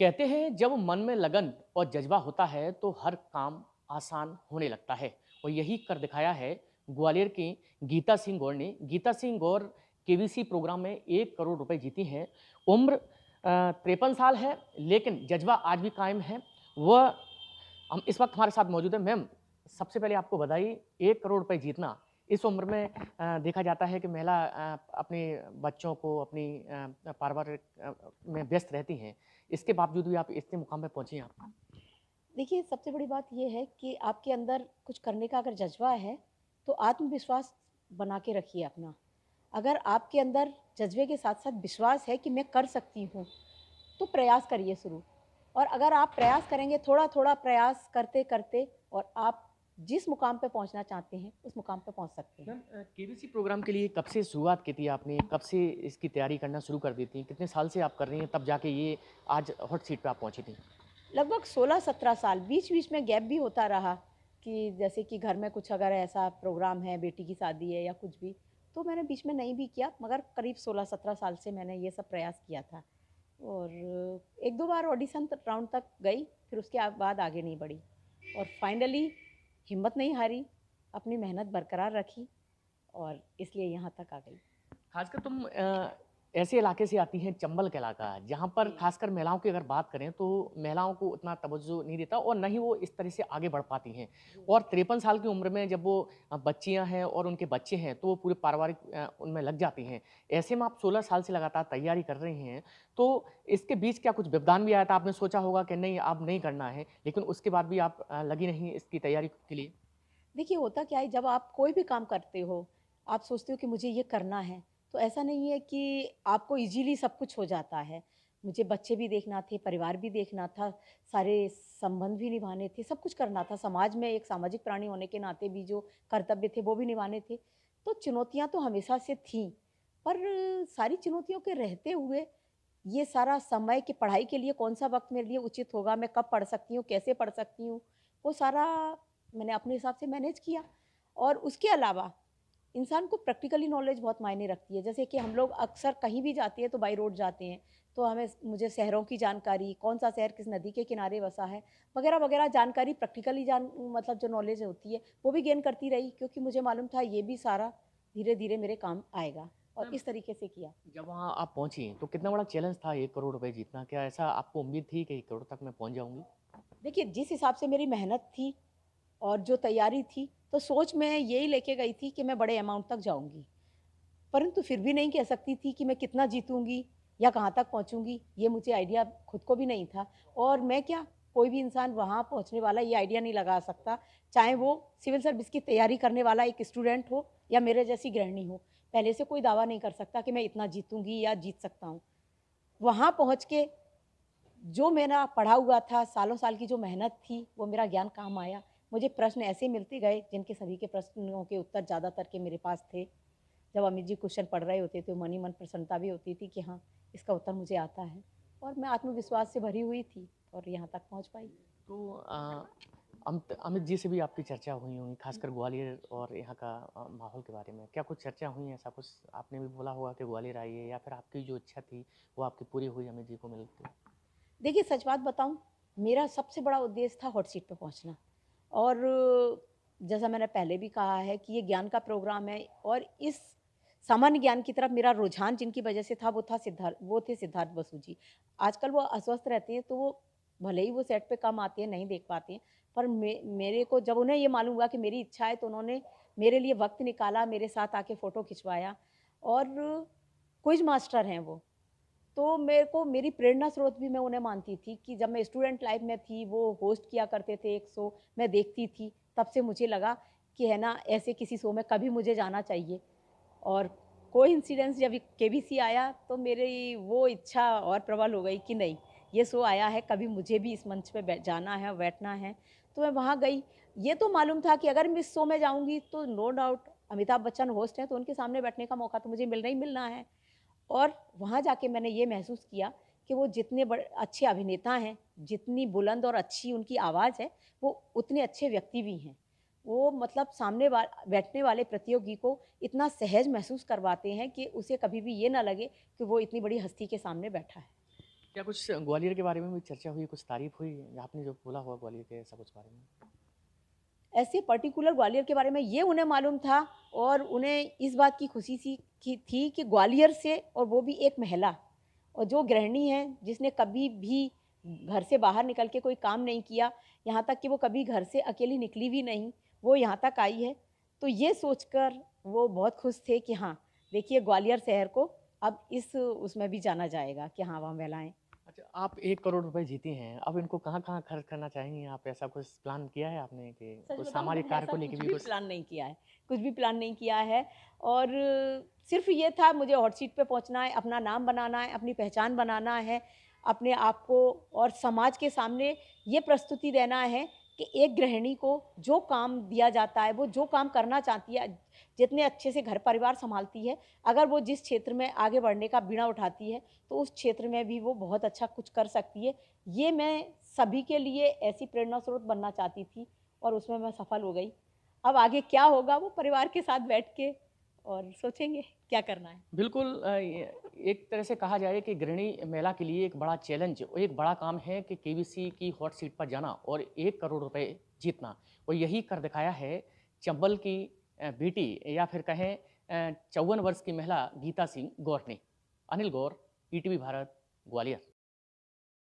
कहते हैं जब मन में लगन और जज्बा होता है तो हर काम आसान होने लगता है और यही कर दिखाया है ग्वालियर की गीता सिंह गौर ने। गीता सिंह गौर केवीसी प्रोग्राम में 1 करोड़ रुपए जीती हैं। उम्र 53 साल है लेकिन जज्बा आज भी कायम है। वह हम इस वक्त हमारे साथ मौजूद है। मैम, सबसे पहले आपको बधाई। 1 करोड़ रुपए जीतना इस उम्र में देखा जाता है कि महिला अपने बच्चों को अपनी पारिवारिक में व्यस्त रहती हैं। इसके बावजूद भी आप इतने मुकाम पे पहुंची हैं आप। देखिए, सबसे बड़ी बात ये है कि आपके अंदर कुछ करने का अगर जज़्बा है, तो आत्मविश्वास बना के रखिए अपना। अगर आपके अंदर जज़्बे के साथ-साथ विश्वास है कि मैं कर सकती हूँ, तो प्रयास करिए शुरू। और अगर आप प्रयास करेंगे, थोड़ा-थोड़ा प्रयास करते-करते और आप जिस मुकाम पे पहुँचना चाहते हैं, उस मुकाम पे पहुँच सकते हैं। मैम, केबीसी प्रोग्राम के लिए कब से शुरुआत की थी आपने? कब से इसकी तैयारी करना शुरू कर दी थी? कितने साल से आप कर रही हैं तब जाके ये आज हॉट सीट पे आप पहुंची थी? लगभग 16-17 साल, बीच-बीच में गैप भी होता रहा कि जैसे कि घर में कुछ अगर ऐसा प्रोग्राम है, बेटी की शादी है या कुछ भी, तो मैंने बीच में नहीं भी किया, मगर करीब 16-17 साल से मैंने ये सब प्रयास किया था। और 1-2 बार ऑडिशन त राउंड तक गई, फिर उसके बाद आगे नहीं बढ़ी और फाइनली हिम्मत नहीं हारी, अपनी मेहनत बरकरार रखी और इसलिए यहाँ तक आ गई। खासकर तुम ऐसे इलाके से आती हैं, चंबल का इलाका, जहाँ पर जी। खासकर महिलाओं की अगर बात करें तो महिलाओं को उतना तवज्जो नहीं देता और ना ही वो इस तरह से आगे बढ़ पाती हैं। जी। और 53 साल की उम्र में जब वो बच्चियाँ हैं और उनके बच्चे हैं तो वो पूरे पारिवारिक उनमें लग जाती हैं। ऐसे में आप 16 साल से लगातार तैयारी कर रही हैं, तो इसके बीच क्या कुछ व्यवधान भी आया था? आपने सोचा होगा कि नहीं अब नहीं करना है, लेकिन उसके बाद भी आप लगी रहीं इसकी तैयारी के लिए? देखिए, होता क्या है जब आप कोई भी काम करते हो, आप सोचते हो कि मुझे ये करना है, तो ऐसा नहीं है कि आपको ईज़िली सब कुछ हो जाता है। मुझे बच्चे भी देखना थे, परिवार भी देखना था, सारे संबंध भी निभाने थे, सब कुछ करना था। समाज में एक सामाजिक प्राणी होने के नाते भी जो कर्तव्य थे, वो भी निभाने थे। तो चुनौतियाँ तो हमेशा से थीं, पर सारी चुनौतियों के रहते हुए ये सारा समय कि पढ़ाई के लिए कौन-सा वक़्त मेरे लिए उचित होगा, मैं कब पढ़ सकती हूँ, कैसे पढ़ सकती हूँ, वो सारा मैंने अपने हिसाब से मैनेज किया। और उसके अलावा इंसान को प्रैक्टिकली नॉलेज बहुत मायने रखती है। जैसे कि हम लोग अक्सर कहीं भी जाते हैं तो बाई रोड जाते हैं, तो हमें मुझे शहरों की जानकारी, कौन-सा शहर किस नदी के किनारे बसा है, वगैरह-वगैरह जानकारी प्रैक्टिकली मतलब जो नॉलेज होती है, वो भी गेन करती रही क्योंकि मुझे मालूम था ये भी सारा धीरे-धीरे मेरे काम आएगा और मैम, इस तरीके से किया। जब वहाँ आप पहुँची तो कितना बड़ा चैलेंज था 1 करोड़ रुपए जीतना? क्या ऐसा आपको उम्मीद थी कि 1 करोड़ तक मैं पहुँच जाऊँगी? देखिए, जिस हिसाब से मेरी मेहनत थी और जो तैयारी थी, तो सोच मैं यही लेके गई थी कि मैं बड़े अमाउंट तक जाऊँगी। परंतु फिर भी नहीं कह सकती थी कि मैं कितना जीतूँगी या कहाँ तक पहुँचूँगी, ये मुझे आइडिया खुद को भी नहीं था। और मैं क्या, कोई भी इंसान वहाँ पहुँचने वाला ये आइडिया नहीं लगा सकता, चाहे वो सिविल सर्विस की तैयारी करने वाला एक स्टूडेंट हो या मेरे जैसी गृहिणी हो। पहले से कोई दावा नहीं कर सकता कि मैं इतना जीतूँगी या जीत सकता हूँ। वहाँ पहुँच के जो मेरा पढ़ा हुआ था, सालों-साल की जो मेहनत थी, वो मेरा ज्ञान काम आया। मुझे प्रश्न ऐसे मिलते गए, जिनके सभी के प्रश्नों के उत्तर ज़्यादातर के मेरे पास थे। जब अमित जी क्वेश्चन पढ़ रहे होते थे, मन ही मन प्रसन्नता भी होती थी कि हाँ, इसका उत्तर मुझे आता है और मैं आत्मविश्वास से भरी हुई थी और यहाँ तक पहुँच पाई। तो अमित अमित जी से भी आपकी चर्चा हुई होंगी, खासकर ग्वालियर और यहाँ का माहौल के बारे में। क्या कुछ चर्चा हुई, ऐसा कुछ आपने भी बोला होगा कि ग्वालियर आइए, या फिर आपकी जो इच्छा थी वो आपकी पूरी हुई अमित जी को मिल के? देखिए, सच बात बताऊँ, मेरा सबसे बड़ा उद्देश्य था हॉट सीट पे पहुँचना और जैसा मैंने पहले भी कहा है कि ये ज्ञान का प्रोग्राम है और इस सामान्य ज्ञान की तरफ मेरा रुझान जिनकी वजह से था, वो थे सिद्धार्थ बसु जी। आजकल वो अस्वस्थ रहते हैं, तो वो भले ही वो सेट पे कम आते हैं, नहीं देख पाते हैं, पर मेरे को जब उन्हें ये मालूम हुआ कि मेरी इच्छा है, तो उन्होंने मेरे लिए वक़्त निकाला, मेरे साथ आके फ़ोटो खिंचवाया और क्विज़ मास्टर हैं वो। तो मेरे को मेरी प्रेरणा स्रोत भी मैं उन्हें मानती थी कि जब मैं स्टूडेंट लाइफ में थी, वो होस्ट किया करते थे एक शो, मैं देखती थी, तब से मुझे लगा कि है ना, ऐसे किसी शो में कभी मुझे जाना चाहिए और कोइंसिडेंस जब केबीसी आया, तो मेरी वो इच्छा और प्रबल हो गई कि नहीं, ये शो आया है, कभी मुझे भी इस मंच पे जाना है, बैठना है। तो मैं वहाँ गई। ये तो मालूम था कि अगर मैं इस शो में जाऊँगी, तो no doubt Amitabh Bachchan host हैं, तो उनके सामने बैठने का मौका तो मुझे मिलना ही मिलना है। और वहाँ जाके मैंने ये महसूस किया कि वो जितने बड़े अच्छे अभिनेता हैं, जितनी बुलंद और अच्छी उनकी आवाज़ है, वो उतने अच्छे व्यक्ति भी हैं। वो मतलब सामने बैठने वाले प्रतियोगी को इतना सहज महसूस करवाते हैं कि उसे कभी भी ये ना लगे कि वो इतनी बड़ी हस्ती के सामने बैठा है। क्या कुछ ग्वालियर के बारे में भी चर्चा हुई, कुछ तारीफ हुई, आपने जो बोला हुआ ग्वालियर के ऐसा कुछ बारे में? ऐसे पर्टिकुलर ग्वालियर के बारे में ये उन्हें मालूम था और उन्हें इस बात की खुशी सी की थी कि ग्वालियर से, और वो भी एक महिला, और जो गृहिणी है जिसने कभी भी घर से बाहर निकल के कोई काम नहीं किया, यहाँ तक कि वो कभी घर से अकेली निकली भी नहीं, वो यहाँ तक आई है। तो ये सोचकर वो बहुत खुश थे कि हाँ, देखिए ग्वालियर शहर को अब इस उसमें भी जाना जाएगा कि हाँ, वहाँ महिलाएँ। अच्छा, आप 1 करोड़ रुपए जीती हैं, अब इनको कहाँ-कहाँ खर्च करना चाहेंगी आप? ऐसा कुछ प्लान किया है आपने कि सच कुछ बताऊँ सामाजिक मैंने कार्य ऐसा को लेके कुछ भी भी कुछ? प्लान नहीं किया है, कुछ भी प्लान नहीं किया है और सिर्फ़ ये था मुझे हॉट सीट पे पहुँचना है, अपना नाम बनाना है, अपनी पहचान बनाना है, अपने आप को और समाज के सामने ये प्रस्तुति देना है कि एक गृहिणी को जो काम दिया जाता है, वो जो काम करना चाहती है, जितने अच्छे से घर परिवार सँभालती है, अगर वो जिस क्षेत्र में आगे बढ़ने का बीड़ा उठाती है, तो उस क्षेत्र में भी वो बहुत अच्छा कुछ कर सकती है। ये मैं सभी के लिए ऐसी प्रेरणा स्रोत बनना चाहती थी और उसमें मैं सफल हो गई। अब आगे क्या होगा वो परिवार के साथ बैठ के और सोचेंगे क्या करना है। बिल्कुल ये एक तरह से कहा जाए कि गृहिणी महिला के लिए एक बड़ा चैलेंज और एक बड़ा काम है कि केबीसी की हॉट सीट पर जाना और 1 करोड़ रुपए जीतना। और यही कर दिखाया है चंबल की बेटी या फिर कहें 54 वर्ष की महिला गीता सिंह गौर ने। अनिल गौर, ईटीवी भारत, ग्वालियर।